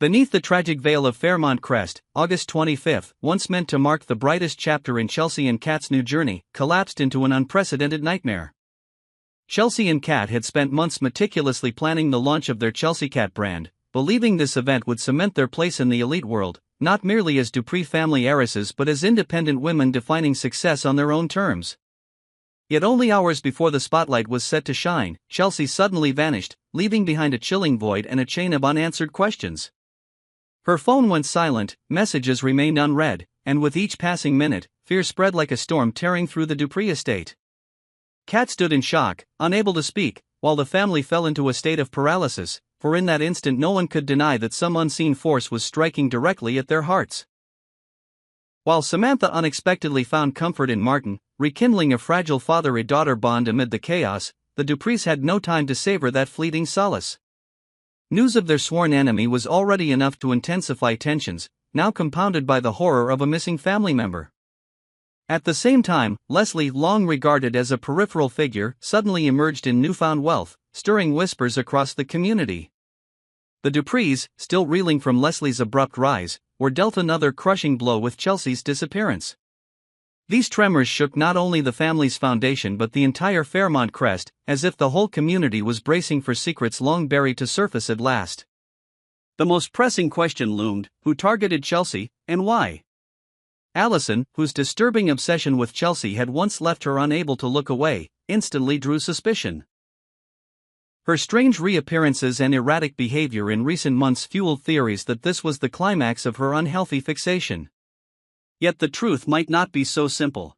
Beneath the tragic veil of Fairmont Crest, August 25, once meant to mark the brightest chapter in Chelsea and Kat's new journey, collapsed into an unprecedented nightmare. Chelsea and Kat had spent months meticulously planning the launch of their Chelsea Cat brand, believing this event would cement their place in the elite world, not merely as Dupree family heiresses but as independent women defining success on their own terms. Yet only hours before the spotlight was set to shine, Chelsea suddenly vanished, leaving behind a chilling void and a chain of unanswered questions. Her phone went silent, messages remained unread, and with each passing minute, fear spread like a storm tearing through the Dupree estate. Kat stood in shock, unable to speak, while the family fell into a state of paralysis, for in that instant no one could deny that some unseen force was striking directly at their hearts. While Samantha unexpectedly found comfort in Martin, rekindling a fragile father-daughter bond amid the chaos, the Duprees had no time to savor that fleeting solace. News of their sworn enemy was already enough to intensify tensions, now compounded by the horror of a missing family member. At the same time, Leslie, long regarded as a peripheral figure, suddenly emerged in newfound wealth, stirring whispers across the community. The Duprees, still reeling from Leslie's abrupt rise, were dealt another crushing blow with Chelsea's disappearance. These tremors shook not only the family's foundation but the entire Fairmont Crest, as if the whole community was bracing for secrets long buried to surface at last. The most pressing question loomed: who targeted Chelsea, and why? Allison, whose disturbing obsession with Chelsea had once left her unable to look away, instantly drew suspicion. Her strange reappearances and erratic behavior in recent months fueled theories that this was the climax of her unhealthy fixation. Yet the truth might not be so simple.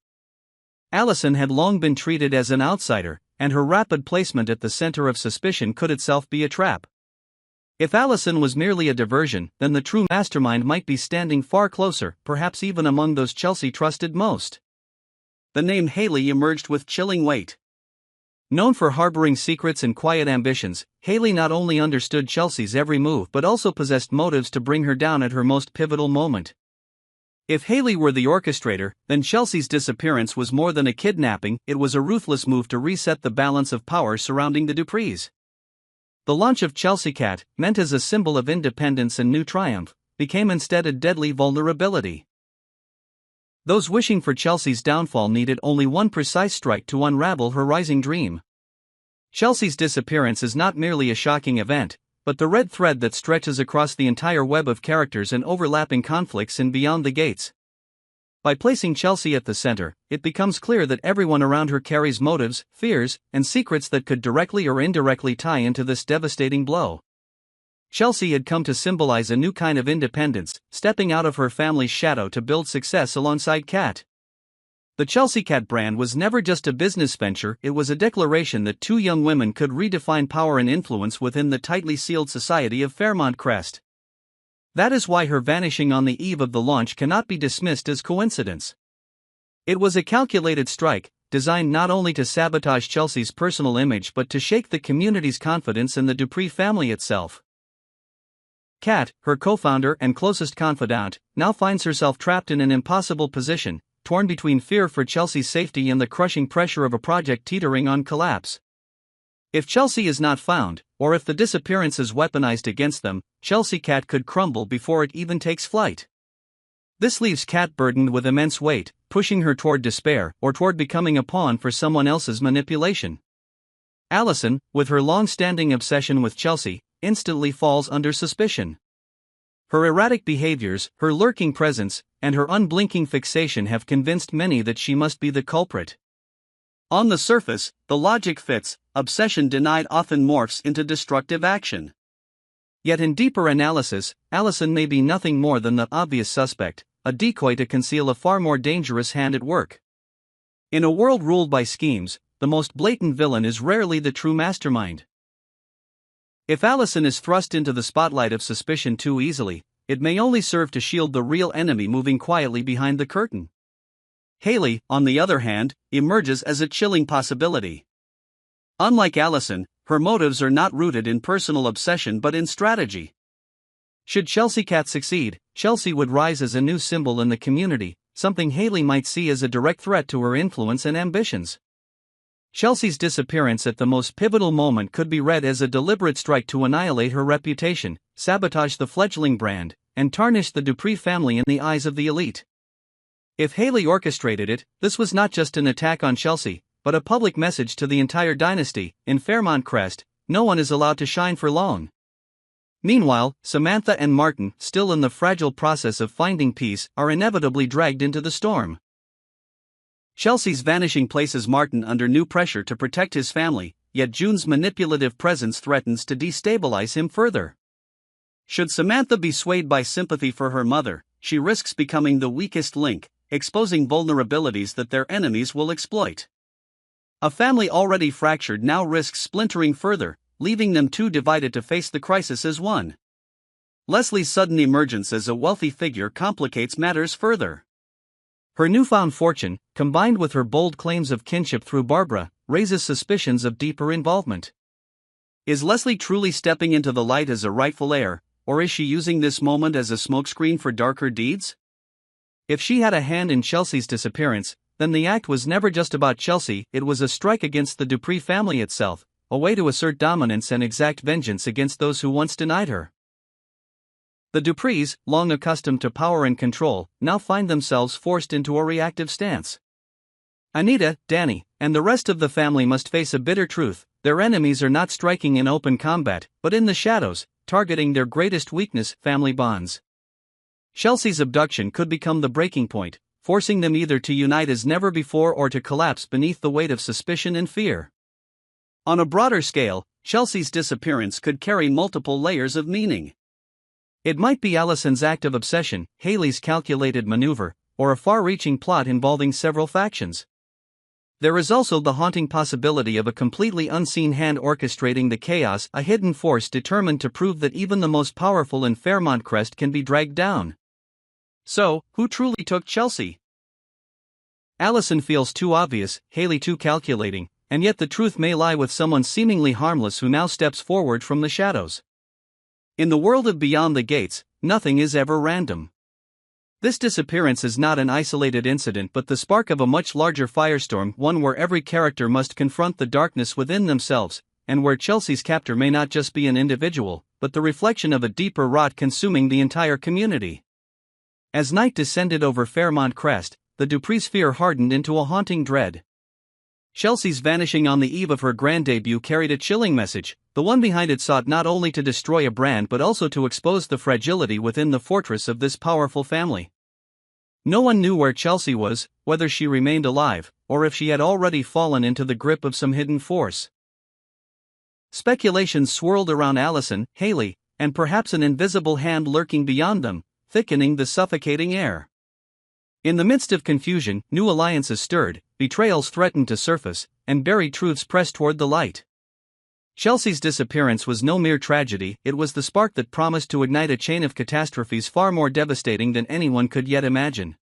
Allison had long been treated as an outsider, and her rapid placement at the center of suspicion could itself be a trap. If Allison was merely a diversion, then the true mastermind might be standing far closer, perhaps even among those Chelsea trusted most. The name Haley emerged with chilling weight. Known for harboring secrets and quiet ambitions, Haley not only understood Chelsea's every move but also possessed motives to bring her down at her most pivotal moment. If Haley were the orchestrator, then Chelsea's disappearance was more than a kidnapping, it was a ruthless move to reset the balance of power surrounding the Duprees. The launch of Chelsea Cat, meant as a symbol of independence and new triumph, became instead a deadly vulnerability. Those wishing for Chelsea's downfall needed only one precise strike to unravel her rising dream. Chelsea's disappearance is not merely a shocking event, but the red thread that stretches across the entire web of characters and overlapping conflicts in Beyond the Gates. By placing Chelsea at the center, it becomes clear that everyone around her carries motives, fears, and secrets that could directly or indirectly tie into this devastating blow. Chelsea had come to symbolize a new kind of independence, stepping out of her family's shadow to build success alongside Kat. The Chelsea Cat brand was never just a business venture, it was a declaration that two young women could redefine power and influence within the tightly sealed society of Fairmont Crest. That is why her vanishing on the eve of the launch cannot be dismissed as coincidence. It was a calculated strike, designed not only to sabotage Chelsea's personal image but to shake the community's confidence in the Dupree family itself. Kat, her co-founder and closest confidant, now finds herself trapped in an impossible position, torn between fear for Chelsea's safety and the crushing pressure of a project teetering on collapse. If Chelsea is not found, or if the disappearance is weaponized against them, Chelsea Cat could crumble before it even takes flight. This leaves Kat burdened with immense weight, pushing her toward despair or toward becoming a pawn for someone else's manipulation. Allison, with her long-standing obsession with Chelsea, instantly falls under suspicion. Her erratic behaviors, her lurking presence, and her unblinking fixation have convinced many that she must be the culprit. On the surface, the logic fits: obsession denied often morphs into destructive action. Yet in deeper analysis, Allison may be nothing more than the obvious suspect, a decoy to conceal a far more dangerous hand at work. In a world ruled by schemes, the most blatant villain is rarely the true mastermind. If Allison is thrust into the spotlight of suspicion too easily, it may only serve to shield the real enemy moving quietly behind the curtain. Haley, on the other hand, emerges as a chilling possibility. Unlike Allison, her motives are not rooted in personal obsession but in strategy. Should Chelsea Cat succeed, Chelsea would rise as a new symbol in the community, something Haley might see as a direct threat to her influence and ambitions. Chelsea's disappearance at the most pivotal moment could be read as a deliberate strike to annihilate her reputation, sabotage the fledgling brand, and tarnish the Dupree family in the eyes of the elite. If Haley orchestrated it, this was not just an attack on Chelsea, but a public message to the entire dynasty. In Fairmont Crest, no one is allowed to shine for long. Meanwhile, Samantha and Martin, still in the fragile process of finding peace, are inevitably dragged into the storm. Chelsea's vanishing places Martin under new pressure to protect his family, yet June's manipulative presence threatens to destabilize him further. Should Samantha be swayed by sympathy for her mother, she risks becoming the weakest link, exposing vulnerabilities that their enemies will exploit. A family already fractured now risks splintering further, leaving them too divided to face the crisis as one. Leslie's sudden emergence as a wealthy figure complicates matters further. Her newfound fortune, combined with her bold claims of kinship through Barbara, raises suspicions of deeper involvement. Is Leslie truly stepping into the light as a rightful heir, or is she using this moment as a smokescreen for darker deeds? If she had a hand in Chelsea's disappearance, then the act was never just about Chelsea, it was a strike against the Dupree family itself, a way to assert dominance and exact vengeance against those who once denied her. The Duprees, long accustomed to power and control, now find themselves forced into a reactive stance. Anita, Danny, and the rest of the family must face a bitter truth: their enemies are not striking in open combat, but in the shadows, targeting their greatest weakness, family bonds. Chelsea's abduction could become the breaking point, forcing them either to unite as never before or to collapse beneath the weight of suspicion and fear. On a broader scale, Chelsea's disappearance could carry multiple layers of meaning. It might be Allison's act of obsession, Haley's calculated maneuver, or a far-reaching plot involving several factions. There is also the haunting possibility of a completely unseen hand orchestrating the chaos, a hidden force determined to prove that even the most powerful in Fairmont Crest can be dragged down. So, who truly took Chelsea? Allison feels too obvious, Haley too calculating, and yet the truth may lie with someone seemingly harmless who now steps forward from the shadows. In the world of Beyond the Gates, nothing is ever random. This disappearance is not an isolated incident but the spark of a much larger firestorm, one where every character must confront the darkness within themselves, and where Chelsea's captor may not just be an individual, but the reflection of a deeper rot consuming the entire community. As night descended over Fairmont Crest, the Dupree's fear hardened into a haunting dread. Chelsea's vanishing on the eve of her grand debut carried a chilling message. The one behind it sought not only to destroy a brand but also to expose the fragility within the fortress of this powerful family. No one knew where Chelsea was, whether she remained alive, or if she had already fallen into the grip of some hidden force. Speculations swirled around Allison, Haley, and perhaps an invisible hand lurking beyond them, thickening the suffocating air. In the midst of confusion, new alliances stirred, betrayals threatened to surface, and buried truths pressed toward the light. Chelsea's disappearance was no mere tragedy, it was the spark that promised to ignite a chain of catastrophes far more devastating than anyone could yet imagine.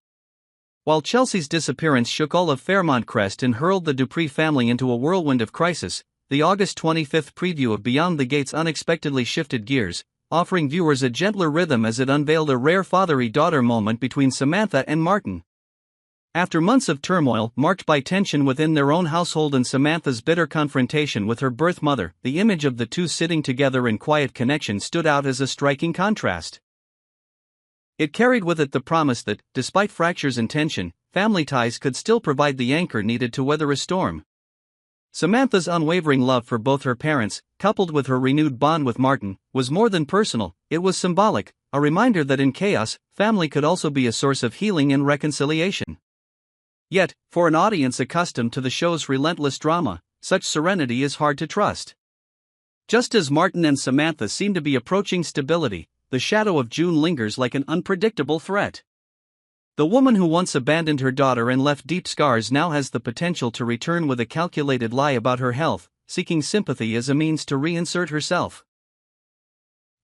While Chelsea's disappearance shook all of Fairmont Crest and hurled the Dupree family into a whirlwind of crisis, the August 25th preview of Beyond the Gates unexpectedly shifted gears, offering viewers a gentler rhythm as it unveiled a rare father-daughter moment between Samantha and Martin. After months of turmoil, marked by tension within their own household and Samantha's bitter confrontation with her birth mother, the image of the two sitting together in quiet connection stood out as a striking contrast. It carried with it the promise that, despite fractures and tension, family ties could still provide the anchor needed to weather a storm. Samantha's unwavering love for both her parents, coupled with her renewed bond with Martin, was more than personal, it was symbolic, a reminder that in chaos, family could also be a source of healing and reconciliation. Yet, for an audience accustomed to the show's relentless drama, such serenity is hard to trust. Just as Martin and Samantha seem to be approaching stability, the shadow of June lingers like an unpredictable threat. The woman who once abandoned her daughter and left deep scars now has the potential to return with a calculated lie about her health, seeking sympathy as a means to reinsert herself.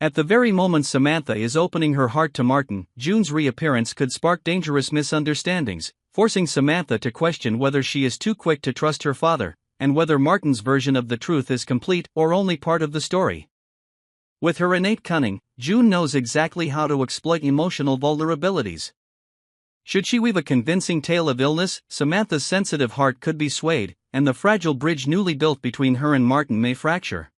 At the very moment Samantha is opening her heart to Martin, June's reappearance could spark dangerous misunderstandings, forcing Samantha to question whether she is too quick to trust her father, and whether Martin's version of the truth is complete or only part of the story. With her innate cunning, June knows exactly how to exploit emotional vulnerabilities. Should she weave a convincing tale of illness, Samantha's sensitive heart could be swayed, and the fragile bridge newly built between her and Martin may fracture.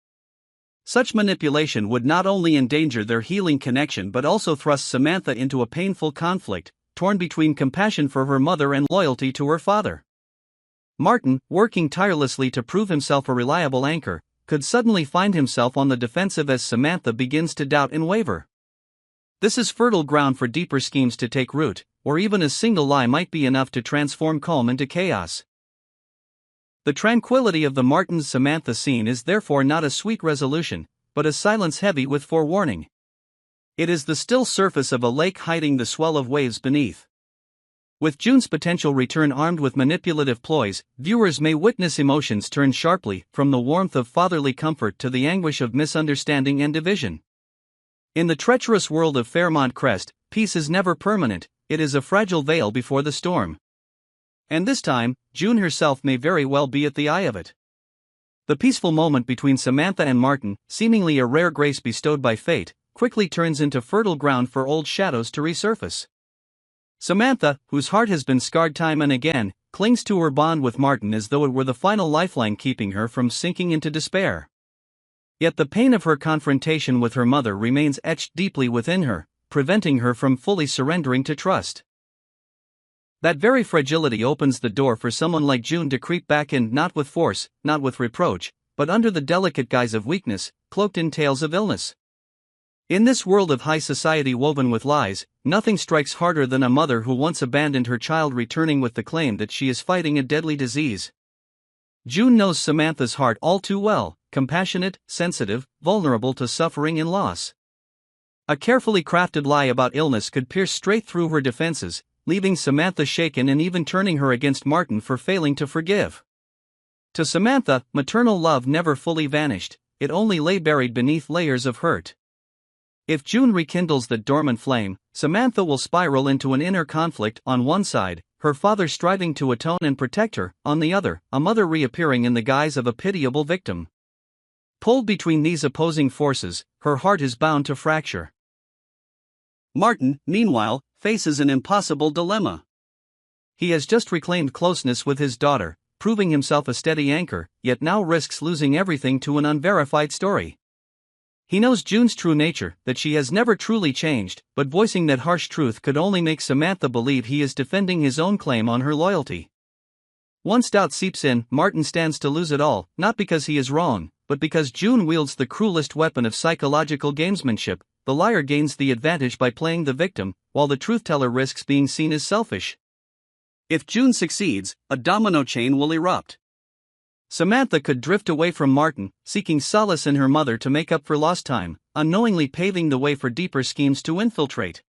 Such manipulation would not only endanger their healing connection but also thrust Samantha into a painful conflict, torn between compassion for her mother and loyalty to her father. Martin, working tirelessly to prove himself a reliable anchor, could suddenly find himself on the defensive as Samantha begins to doubt and waver. This is fertile ground for deeper schemes to take root, or even a single lie might be enough to transform calm into chaos. The tranquility of the Martin-Samantha scene is therefore not a sweet resolution, but a silence heavy with forewarning. It is the still surface of a lake hiding the swell of waves beneath. With June's potential return armed with manipulative ploys, viewers may witness emotions turn sharply from the warmth of fatherly comfort to the anguish of misunderstanding and division. In the treacherous world of Fairmont Crest, peace is never permanent, it is a fragile veil before the storm. And this time, June herself may very well be at the eye of it. The peaceful moment between Samantha and Martin, seemingly a rare grace bestowed by fate, quickly turns into fertile ground for old shadows to resurface. Samantha, whose heart has been scarred time and again, clings to her bond with Martin as though it were the final lifeline keeping her from sinking into despair. Yet the pain of her confrontation with her mother remains etched deeply within her, preventing her from fully surrendering to trust. That very fragility opens the door for someone like June to creep back in, not with force, not with reproach, but under the delicate guise of weakness, cloaked in tales of illness. In this world of high society woven with lies, nothing strikes harder than a mother who once abandoned her child returning with the claim that she is fighting a deadly disease. June knows Samantha's heart all too well, compassionate, sensitive, vulnerable to suffering and loss. A carefully crafted lie about illness could pierce straight through her defenses, leaving Samantha shaken and even turning her against Martin for failing to forgive. To Samantha, maternal love never fully vanished, it only lay buried beneath layers of hurt. If June rekindles that dormant flame, Samantha will spiral into an inner conflict on one side, her father striving to atone and protect her, on the other, a mother reappearing in the guise of a pitiable victim. Pulled between these opposing forces, her heart is bound to fracture. Martin, meanwhile, faces an impossible dilemma. He has just reclaimed closeness with his daughter, proving himself a steady anchor, yet now risks losing everything to an unverified story. He knows June's true nature, that she has never truly changed, but voicing that harsh truth could only make Samantha believe he is defending his own claim on her loyalty. Once doubt seeps in, Martin stands to lose it all, not because he is wrong, but because June wields the cruelest weapon of psychological gamesmanship. The liar gains the advantage by playing the victim, while the truth-teller risks being seen as selfish. If June succeeds, a domino chain will erupt. Samantha could drift away from Martin, seeking solace in her mother to make up for lost time, unknowingly paving the way for deeper schemes to infiltrate.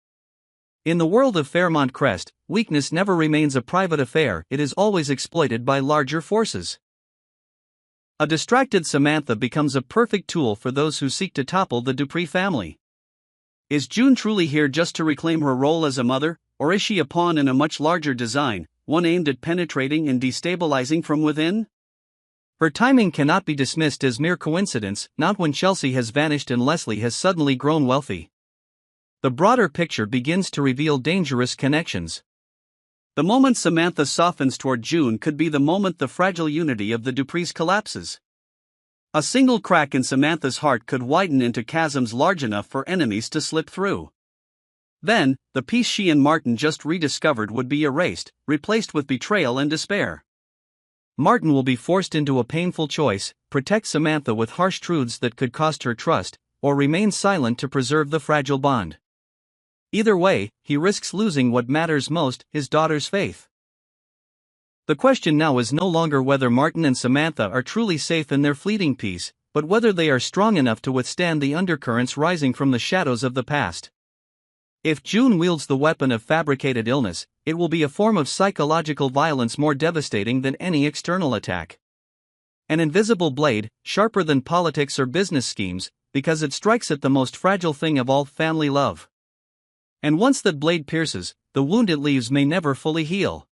In the world of Fairmont Crest, weakness never remains a private affair, it is always exploited by larger forces. A distracted Samantha becomes a perfect tool for those who seek to topple the Dupree family. Is June truly here just to reclaim her role as a mother, or is she a pawn in a much larger design, one aimed at penetrating and destabilizing from within? Her timing cannot be dismissed as mere coincidence, not when Chelsea has vanished and Leslie has suddenly grown wealthy. The broader picture begins to reveal dangerous connections. The moment Samantha softens toward June could be the moment the fragile unity of the Duprees collapses. A single crack in Samantha's heart could widen into chasms large enough for enemies to slip through. Then, the peace she and Martin just rediscovered would be erased, replaced with betrayal and despair. Martin will be forced into a painful choice: protect Samantha with harsh truths that could cost her trust, or remain silent to preserve the fragile bond. Either way, he risks losing what matters most, his daughter's faith. The question now is no longer whether Martin and Samantha are truly safe in their fleeting peace, but whether they are strong enough to withstand the undercurrents rising from the shadows of the past. If June wields the weapon of fabricated illness, it will be a form of psychological violence more devastating than any external attack. An invisible blade, sharper than politics or business schemes, because it strikes at the most fragile thing of all: family love. And once that blade pierces, the wound it leaves may never fully heal.